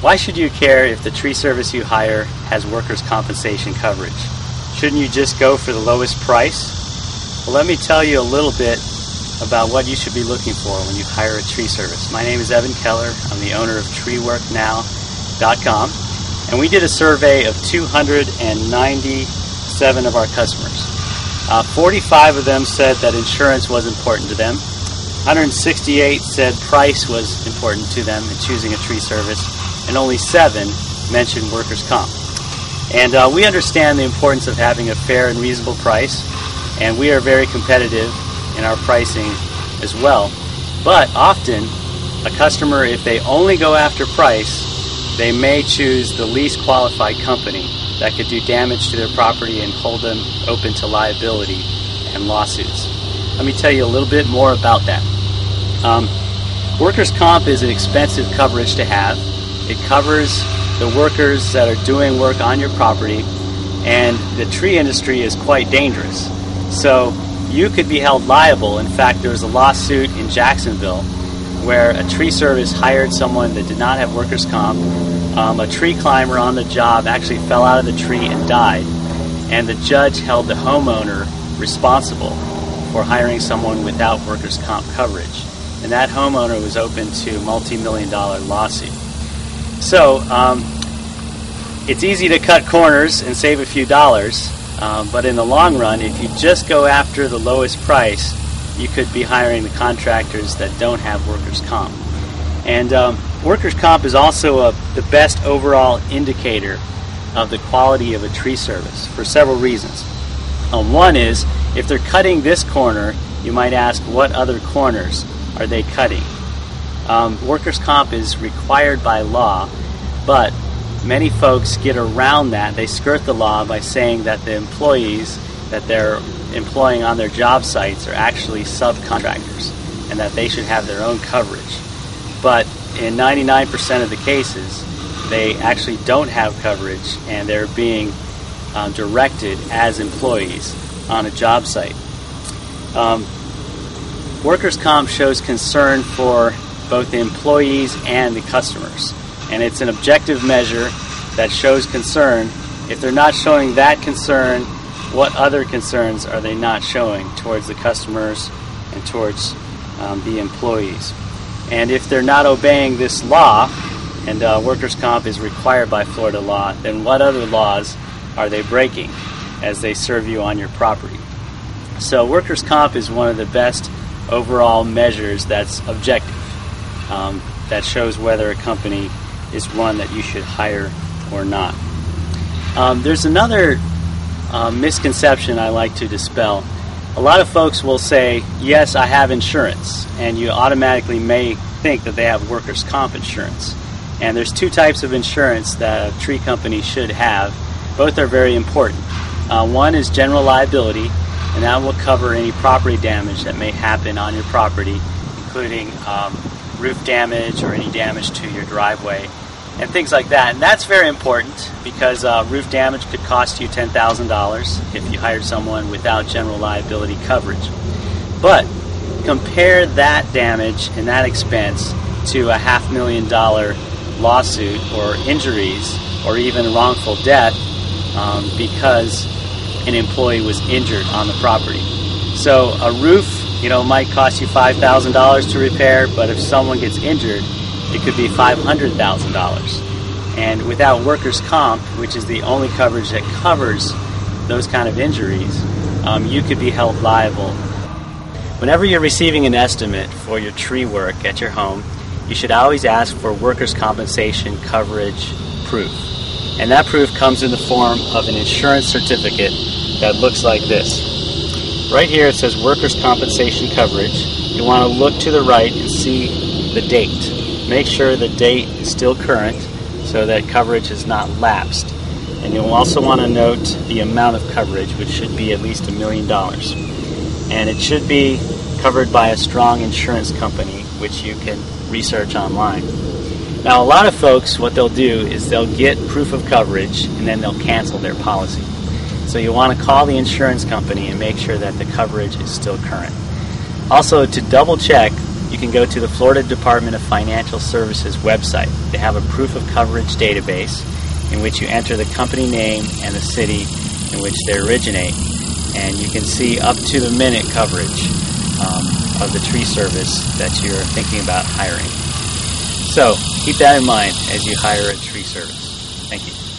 Why should you care if the tree service you hire has workers' compensation coverage? Shouldn't you just go for the lowest price? Well, let me tell you a little bit about what you should be looking for when you hire a tree service. My name is Evan Keller. I'm the owner of treeworknow.com, and we did a survey of 297 of our customers. 45 of them said that insurance was important to them. 168 said price was important to them in choosing a tree service, and only 7 mentioned workers' comp. And we understand the importance of having a fair and reasonable price, and we are very competitive in our pricing as well. But often, a customer, if they only go after price, they may choose the least qualified company that could do damage to their property and hold them open to liability and lawsuits. Let me tell you a little bit more about that. Workers' comp is an expensive coverage to have. It covers the workers that are doing work on your property, and the tree industry is quite dangerous. So you could be held liable. In fact, there was a lawsuit in Jacksonville where a tree service hired someone that did not have workers' comp. A tree climber on the job actually fell out of the tree and died, and the judge held the homeowner responsible for hiring someone without workers' comp coverage. And that homeowner was open to a multi-million-dollar lawsuit. So it's easy to cut corners and save a few dollars, but in the long run, if you just go after the lowest price, you could be hiring the contractors that don't have workers' comp. And workers' comp is also the best overall indicator of the quality of a tree service for several reasons. One is, if they're cutting this corner, you might ask, what other corners are they cutting? Workers' comp is required by law, but many folks get around that. They skirt the law by saying that the employees that they're employing on their job sites are actually subcontractors and that they should have their own coverage. But in 99% of the cases, they actually don't have coverage, and they're being directed as employees on a job site. Workers' comp shows concern for both the employees and the customers, and it's an objective measure that shows concern. If they're not showing that concern, what other concerns are they not showing towards the customers and towards the employees? And if they're not obeying this law, and workers' comp is required by Florida law, then what other laws are they breaking as they serve you on your property? So workers' comp is one of the best overall measures that's objective, that shows whether a company is one that you should hire or not. There's another misconception I like to dispel. A lot of folks will say, yes, I have insurance, and you automatically may think that they have workers' comp insurance. And there's 2 types of insurance that a tree company should have. Both are very important. One is general liability, and that will cover any property damage that may happen on your property, including roof damage or any damage to your driveway and things like that. And that's very important because roof damage could cost you $10,000 if you hired someone without general liability coverage. But compare that damage and that expense to a $500,000 lawsuit or injuries or even wrongful death because an employee was injured on the property. So a roof, might cost you $5,000 to repair, but if someone gets injured, it could be $500,000. And without workers' comp, which is the only coverage that covers those kind of injuries, you could be held liable. Whenever you're receiving an estimate for your tree work at your home, you should always ask for workers' compensation coverage proof. And that proof comes in the form of an insurance certificate that looks like this. Right here it says workers' compensation coverage. You want to look to the right and see the date. Make sure the date is still current so that coverage has not lapsed. And you'll also want to note the amount of coverage, which should be at least $1 million. And it should be covered by a strong insurance company, which you can research online. Now, a lot of folks, what they'll do is they'll get proof of coverage and then they'll cancel their policy. So you want to call the insurance company and make sure that the coverage is still current. Also, to double check you can go to the Florida Department of Financial Services website. They have a proof of coverage database in which you enter the company name and the city in which they originate, and you can see up to the minute coverage of the tree service that you're thinking about hiring. So keep that in mind as you hire a tree service. Thank you.